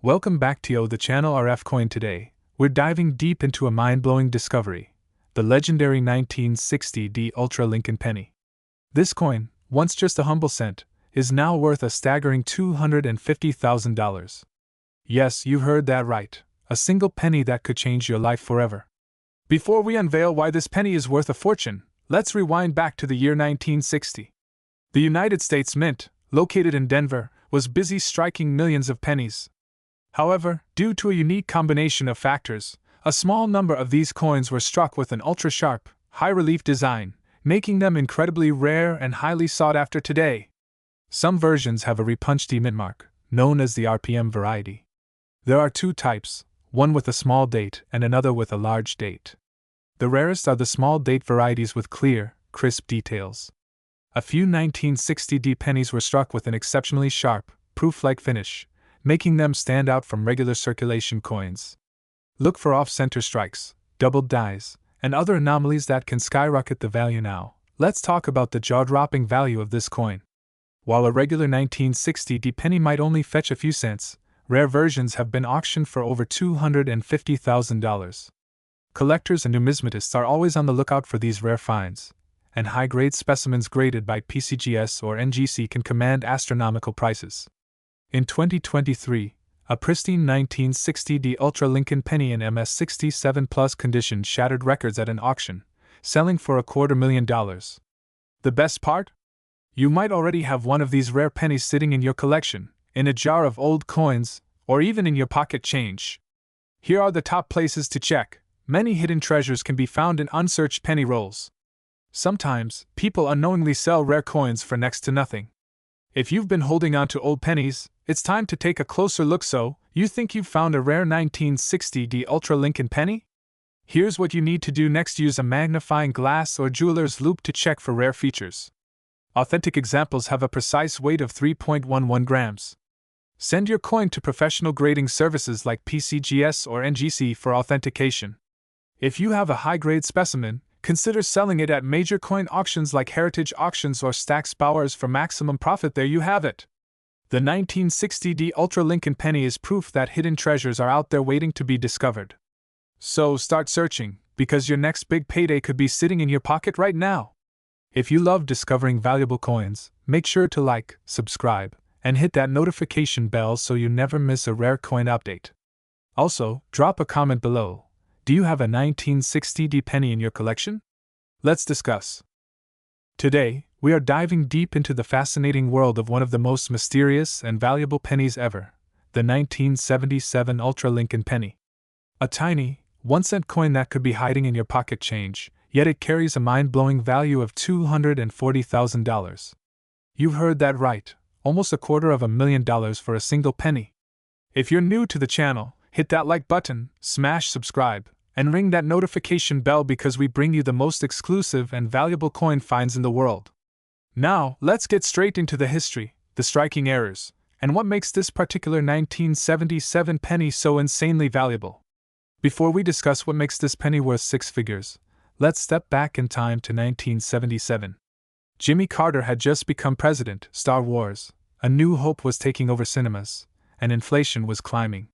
Welcome back to the channel RFCoin. Today, we're diving deep into a mind-blowing discovery, the legendary 1960 Ultra Lincoln Penny. This coin, once just a humble cent, is now worth a staggering $250,000. Yes, you heard that right, a single penny that could change your life forever. Before we unveil why this penny is worth a fortune, let's rewind back to the year 1960. The United States Mint, located in Denver, was busy striking millions of pennies. However, due to a unique combination of factors, a small number of these coins were struck with an ultra-sharp, high-relief design, making them incredibly rare and highly sought after today. Some versions have a repunched mint mark, known as the RPM variety. There are two types, one with a small date and another with a large date. The rarest are the small date varieties with clear, crisp details. A few 1960 pennies were struck with an exceptionally sharp, proof-like finish, making them stand out from regular circulation coins. Look for off-center strikes, doubled dies, and other anomalies that can skyrocket the value now. Let's talk about the jaw-dropping value of this coin. While a regular 1960 penny might only fetch a few cents, rare versions have been auctioned for over $250,000. Collectors and numismatists are always on the lookout for these rare finds, and high-grade specimens graded by PCGS or NGC can command astronomical prices. In 2023, a pristine 1960 Ultra Lincoln Penny in MS67 Plus condition shattered records at an auction, selling for $250,000. The best part? You might already have one of these rare pennies sitting in your collection, in a jar of old coins, or even in your pocket change. Here are the top places to check. Many hidden treasures can be found in unsearched penny rolls. Sometimes, people unknowingly sell rare coins for next to nothing. If you've been holding on to old pennies, it's time to take a closer look. So, you think you've found a rare 1960 Ultra Lincoln Penny? Here's what you need to do next. Use a magnifying glass or jeweler's loupe to check for rare features. Authentic examples have a precise weight of 3.11 grams. Send your coin to professional grading services like PCGS or NGC for authentication. If you have a high-grade specimen, consider selling it at major coin auctions like Heritage Auctions or Stack's Bowers for maximum profit. There you have it. The 1960 Ultra Lincoln Penny is proof that hidden treasures are out there waiting to be discovered. So start searching, because your next big payday could be sitting in your pocket right now. If you love discovering valuable coins, make sure to like, subscribe, and hit that notification bell so you never miss a rare coin update. Also, drop a comment below. Do you have a 1960 penny in your collection? Let's discuss. Today, we are diving deep into the fascinating world of one of the most mysterious and valuable pennies ever, the 1977 Ultra Lincoln Penny. A tiny, 1-cent coin that could be hiding in your pocket change, yet it carries a mind-blowing value of $240,000. You've heard that right, almost $250,000 for a single penny. If you're new to the channel, hit that like button, smash subscribe, and ring that notification bell because we bring you the most exclusive and valuable coin finds in the world. Now, let's get straight into the history, the striking errors, and what makes this particular 1977 penny so insanely valuable. Before we discuss what makes this penny worth six figures, let's step back in time to 1977. Jimmy Carter had just become president. Star Wars, A New Hope was taking over cinemas, and inflation was climbing.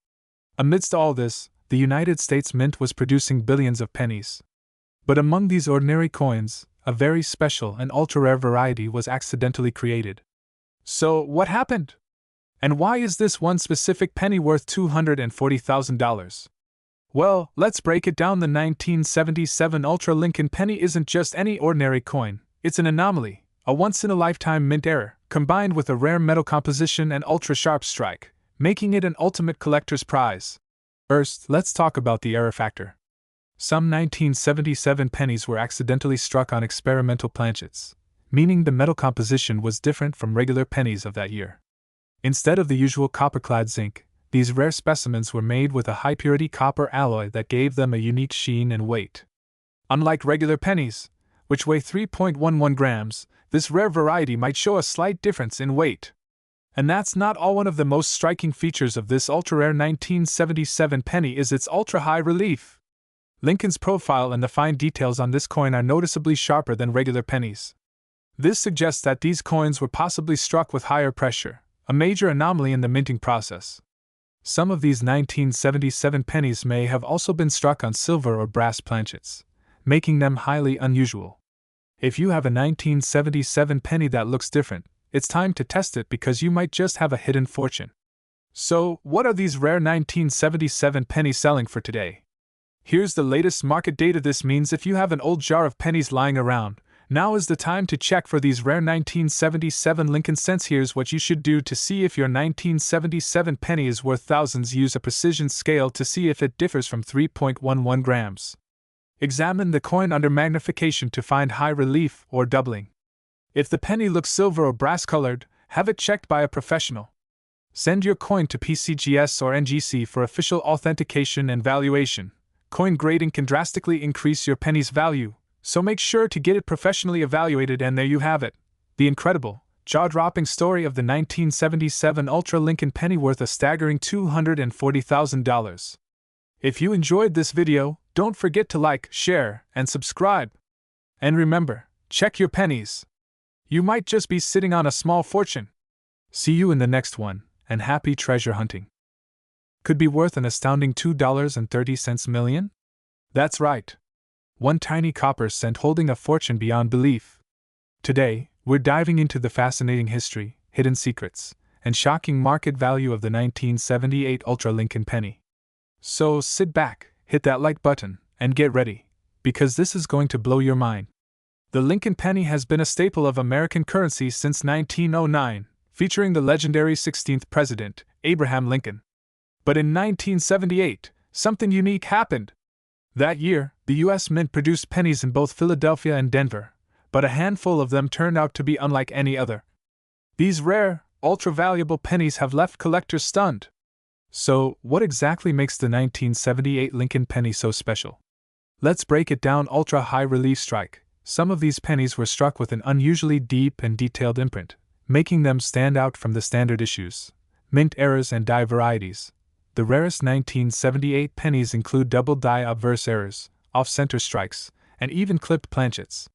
Amidst all this, the United States Mint was producing billions of pennies. But among these ordinary coins, a very special and ultra-rare variety was accidentally created. So, what happened? And why is this one specific penny worth $240,000? Well, let's break it down. The 1977 Ultra Lincoln Penny isn't just any ordinary coin, it's an anomaly, a once-in-a-lifetime mint error, combined with a rare metal composition and ultra-sharp strike, making it an ultimate collector's prize. First, let's talk about the error factor. Some 1977 pennies were accidentally struck on experimental planchets, meaning the metal composition was different from regular pennies of that year. Instead of the usual copper-clad zinc, these rare specimens were made with a high-purity copper alloy that gave them a unique sheen and weight. Unlike regular pennies, which weigh 3.11 grams, this rare variety might show a slight difference in weight. And that's not all. One of the most striking features of this ultra-rare 1977 penny is its ultra-high relief. Lincoln's profile and the fine details on this coin are noticeably sharper than regular pennies. This suggests that these coins were possibly struck with higher pressure, a major anomaly in the minting process. Some of these 1977 pennies may have also been struck on silver or brass planchets, making them highly unusual. If you have a 1977 penny that looks different, it's time to test it because you might just have a hidden fortune. So, what are these rare 1977 pennies selling for today? Here's the latest market data. This means if you have an old jar of pennies lying around, now is the time to check for these rare 1977 Lincoln cents. Here's what you should do to see if your 1977 penny is worth thousands. Use a precision scale to see if it differs from 3.11 grams. Examine the coin under magnification to find high relief or doubling. If the penny looks silver or brass colored, have it checked by a professional. Send your coin to PCGS or NGC for official authentication and valuation. Coin grading can drastically increase your penny's value, so make sure to get it professionally evaluated. And there you have it, the incredible, jaw-dropping story of the 1977 Ultra Lincoln penny worth a staggering $240,000. If you enjoyed this video, don't forget to like, share, and subscribe. And remember, check your pennies. You might just be sitting on a small fortune. See you in the next one, and happy treasure hunting. Could be worth an astounding $2.30 million? That's right. One tiny copper cent holding a fortune beyond belief. Today, we're diving into the fascinating history, hidden secrets, and shocking market value of the 1978 Ultra Lincoln penny. So sit back, hit that like button, and get ready, because this is going to blow your mind. The Lincoln penny has been a staple of American currency since 1909, featuring the legendary 16th President, Abraham Lincoln. But in 1978, something unique happened. That year, the U.S. Mint produced pennies in both Philadelphia and Denver, but a handful of them turned out to be unlike any other. These rare, ultra-valuable pennies have left collectors stunned. So, what exactly makes the 1978 Lincoln penny so special? Let's break it down. Ultra-high relief strike. Some of these pennies were struck with an unusually deep and detailed imprint, making them stand out from the standard issues, mint errors, and die varieties. The rarest 1978 pennies include double die obverse errors, off-center strikes, and even clipped planchets.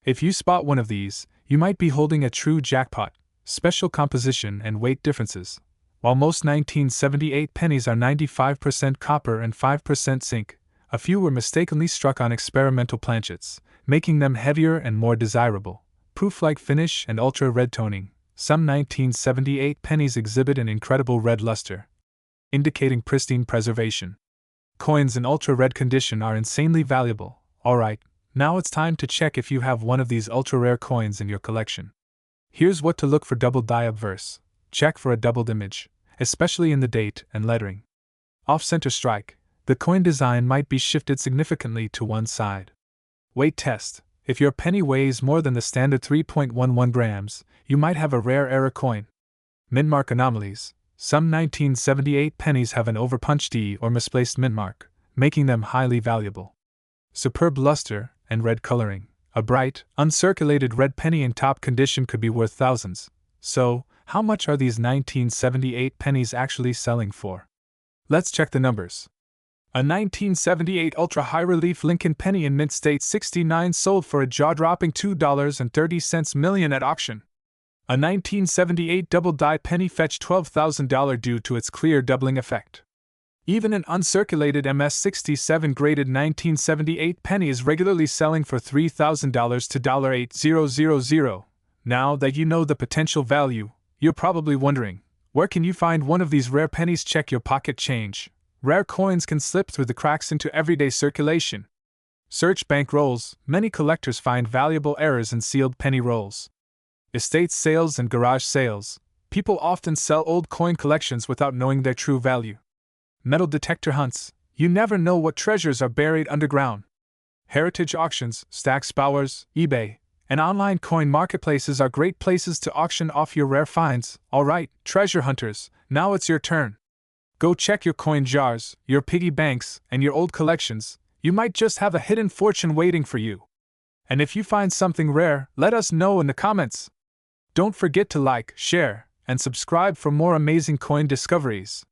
If you spot one of these, you might be holding a true jackpot. Special composition and weight differences. While most 1978 pennies are 95% copper and 5% zinc, a few were mistakenly struck on experimental planchets, making them heavier and more desirable. Proof-like finish and ultra-red toning. Some 1978 pennies exhibit an incredible red luster, indicating pristine preservation. Coins in ultra-red condition are insanely valuable. Alright, now it's time to check if you have one of these ultra-rare coins in your collection. Here's what to look for. Double die obverse. Check for a doubled image, especially in the date and lettering. Off-center strike. The coin design might be shifted significantly to one side. Weight test. If your penny weighs more than the standard 3.11 grams, you might have a rare error coin. Mint mark anomalies. Some 1978 pennies have an overpunched D or misplaced mint mark, making them highly valuable. Superb luster and red coloring. A bright, uncirculated red penny in top condition could be worth thousands. So, how much are these 1978 pennies actually selling for? Let's check the numbers. A 1978 ultra-high relief Lincoln penny in mint state 69 sold for a jaw-dropping $2.30 million at auction. A 1978 double-die penny fetched $12,000 due to its clear doubling effect. Even an uncirculated MS-67 graded 1978 penny is regularly selling for $3,000 to $8,000. Now that you know the potential value, you're probably wondering, where can you find one of these rare pennies? Check your pocket change. Rare coins can slip through the cracks into everyday circulation. Search bank rolls. Many collectors find valuable errors in sealed penny rolls. Estate sales and garage sales. People often sell old coin collections without knowing their true value. Metal detector hunts. You never know what treasures are buried underground. Heritage auctions, Stax Bowers, eBay, and online coin marketplaces are great places to auction off your rare finds. Alright, treasure hunters, now it's your turn. Go check your coin jars, your piggy banks, and your old collections. You might just have a hidden fortune waiting for you. And if you find something rare, let us know in the comments. Don't forget to like, share, and subscribe for more amazing coin discoveries.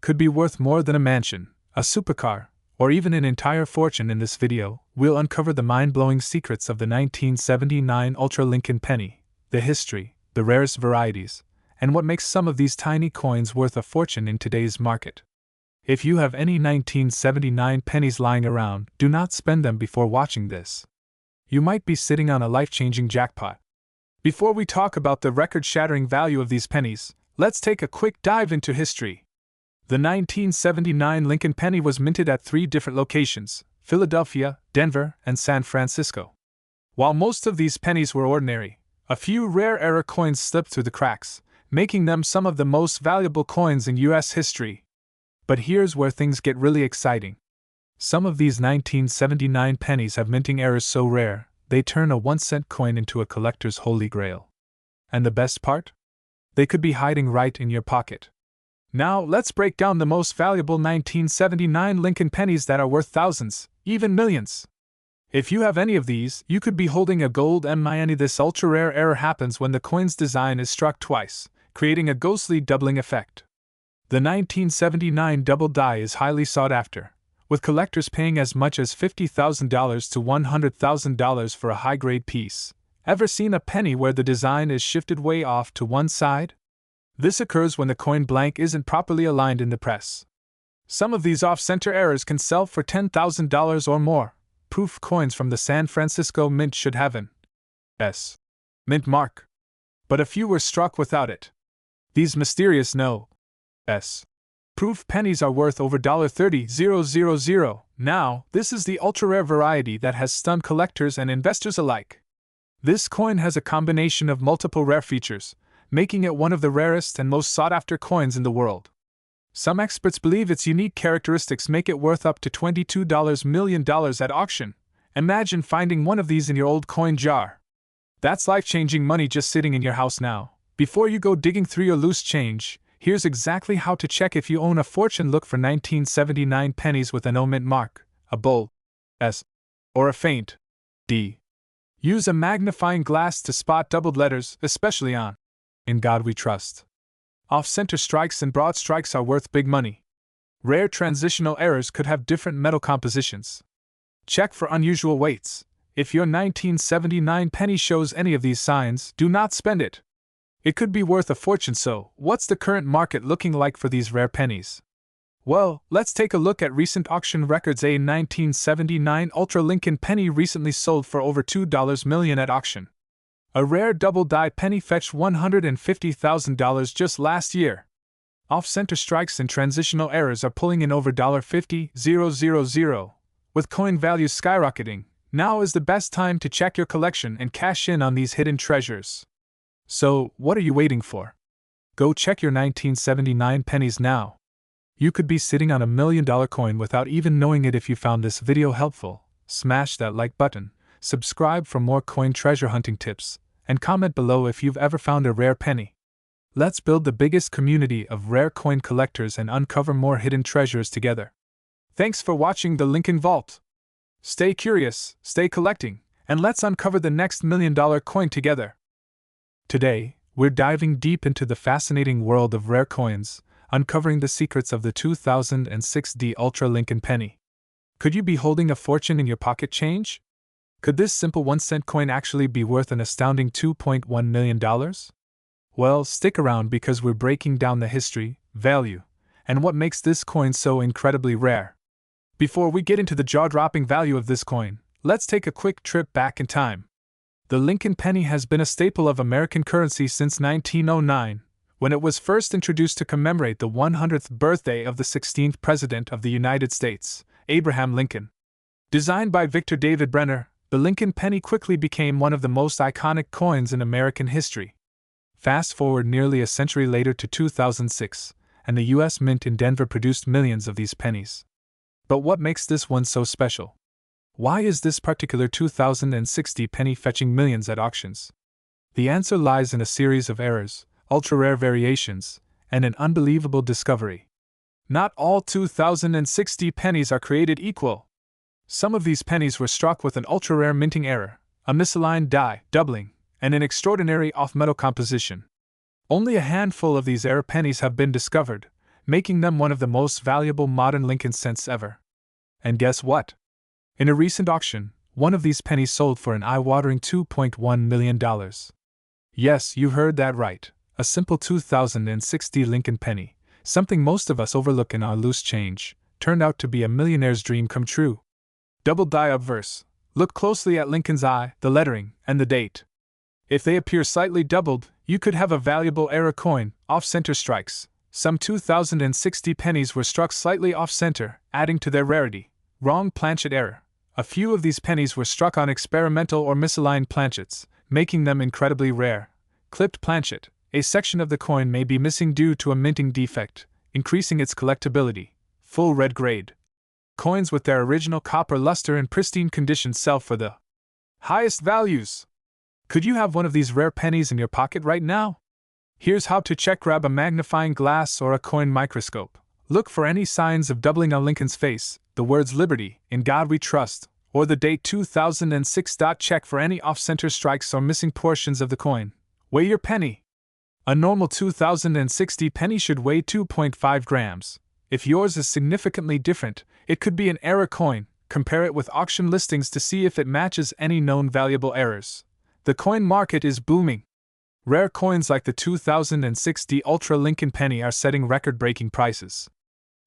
Could be worth more than a mansion, a supercar, or even an entire fortune. In this video, we'll uncover the mind-blowing secrets of the 1979 Ultra Lincoln penny, the history, the rarest varieties, and what makes some of these tiny coins worth a fortune in today's market. If you have any 1979 pennies lying around, do not spend them before watching this. You might be sitting on a life-changing jackpot. Before we talk about the record-shattering value of these pennies, let's take a quick dive into history. The 1979 Lincoln penny was minted at 3 different locations: Philadelphia, Denver, and San Francisco. While most of these pennies were ordinary, a few rare error coins slipped through the cracks, making them some of the most valuable coins in U.S. history. But here's where things get really exciting. Some of these 1979 pennies have minting errors so rare, they turn a 1-cent coin into a collector's holy grail. And the best part? They could be hiding right in your pocket. Now, let's break down the most valuable 1979 Lincoln pennies that are worth thousands, even millions. If you have any of these, you could be holding a gold mini. This ultra-rare error happens when the coin's design is struck twice, creating a ghostly doubling effect. The 1979 double die is highly sought after, with collectors paying as much as $50,000 to $100,000 for a high-grade piece. Ever seen a penny where the design is shifted way off to one side? This occurs when the coin blank isn't properly aligned in the press. Some of these off-center errors can sell for $10,000 or more. Proof coins from the San Francisco Mint should have an S mint mark, but a few were struck without it. These mysterious no S proof pennies are worth over $30,000. Now, this is the ultra-rare variety that has stunned collectors and investors alike. This coin has a combination of multiple rare features, making it one of the rarest and most sought-after coins in the world. Some experts believe its unique characteristics make it worth up to $22 million at auction. Imagine finding one of these in your old coin jar. That's life-changing money just sitting in your house now. Before you go digging through your loose change, here's exactly how to check if you own a fortune. Look for 1979 pennies with an O mint mark, a bold S, or a faint D. Use a magnifying glass to spot doubled letters, especially on "In God We Trust." Off-center strikes and broad strikes are worth big money. Rare transitional errors could have different metal compositions. Check for unusual weights. If your 1979 penny shows any of these signs, do not spend it. It could be worth a fortune. So, what's the current market looking like for these rare pennies? Well, let's take a look at recent auction records. A 1979 Ultra Lincoln penny recently sold for over $2 million at auction. A rare double-die penny fetched $150,000 just last year. Off-center strikes and transitional errors are pulling in over $50,000. With coin values skyrocketing, now is the best time to check your collection and cash in on these hidden treasures. So, what are you waiting for? Go check your 1979 pennies now. You could be sitting on $1 million coin without even knowing it. If you found this video helpful, smash that like button, subscribe for more coin treasure hunting tips, and comment below if you've ever found a rare penny. Let's build the biggest community of rare coin collectors and uncover more hidden treasures together. Thanks for watching the Lincoln Vault. Stay curious, stay collecting, and let's uncover the next $1 million coin together. Today, we're diving deep into the fascinating world of rare coins, uncovering the secrets of the 2006 Ultra Lincoln penny. Could you be holding a fortune in your pocket change? Could this simple 1-cent coin actually be worth an astounding $2.1 million? Well, stick around because we're breaking down the history, value, and what makes this coin so incredibly rare. Before we get into the jaw-dropping value of this coin, let's take a quick trip back in time. The Lincoln penny has been a staple of American currency since 1909, when it was first introduced to commemorate the 100th birthday of the 16th President of the United States, Abraham Lincoln. Designed by Victor David Brenner, the Lincoln penny quickly became one of the most iconic coins in American history. Fast forward nearly a century later to 2006, and the U.S. Mint in Denver produced millions of these pennies. But what makes this one so special? Why is this particular 2006 penny fetching millions at auctions? The answer lies in a series of errors, ultra-rare variations, and an unbelievable discovery. Not all 2006 pennies are created equal. Some of these pennies were struck with an ultra-rare minting error, a misaligned die, doubling, and an extraordinary off-metal composition. Only a handful of these error pennies have been discovered, making them one of the most valuable modern Lincoln cents ever. And guess what? In a recent auction, one of these pennies sold for an eye-watering $2.1 million. Yes, you heard that right, a simple 2060 Lincoln penny, something most of us overlook in our loose change, turned out to be a millionaire's dream come true. Double die obverse. Look closely at Lincoln's eye, the lettering, and the date. If they appear slightly doubled, you could have a valuable error coin, off-center strikes. Some 2060 pennies were struck slightly off-center, adding to their rarity. Wrong planchet error. A few of these pennies were struck on experimental or misaligned planchets, making them incredibly rare. Clipped planchet. A section of the coin may be missing due to a minting defect, increasing its collectability. Full red grade. Coins with their original copper luster in pristine condition sell for the highest values. Could you have one of these rare pennies in your pocket right now? Here's how to check. Grab a magnifying glass or a coin microscope. Look for any signs of doubling on Lincoln's face, the words Liberty, In God We Trust, or the date 2006. Check for any off-center strikes or missing portions of the coin. Weigh your penny. A normal 2060 penny should weigh 2.5 grams. If yours is significantly different, it could be an error coin. Compare it with auction listings to see if it matches any known valuable errors. The coin market is booming. Rare coins like the 2060 Ultra Lincoln penny are setting record-breaking prices.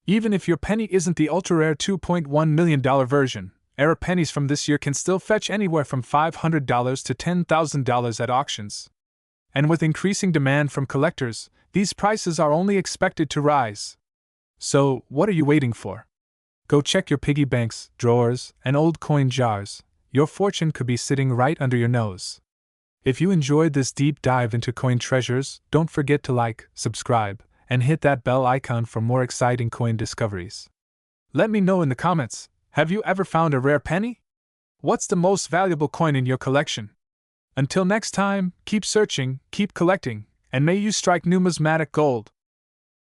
Even if your penny isn't the ultra-rare $2.1 million version, error pennies from this year can still fetch anywhere from $500 to $10,000 at auctions. And with increasing demand from collectors, these prices are only expected to rise. So, what are you waiting for? Go check your piggy banks, drawers, and old coin jars. Your fortune could be sitting right under your nose. If you enjoyed this deep dive into coin treasures, don't forget to like, subscribe, and hit that bell icon for more exciting coin discoveries. Let me know in the comments, have you ever found a rare penny? What's the most valuable coin in your collection? Until next time, keep searching, keep collecting, and may you strike numismatic gold.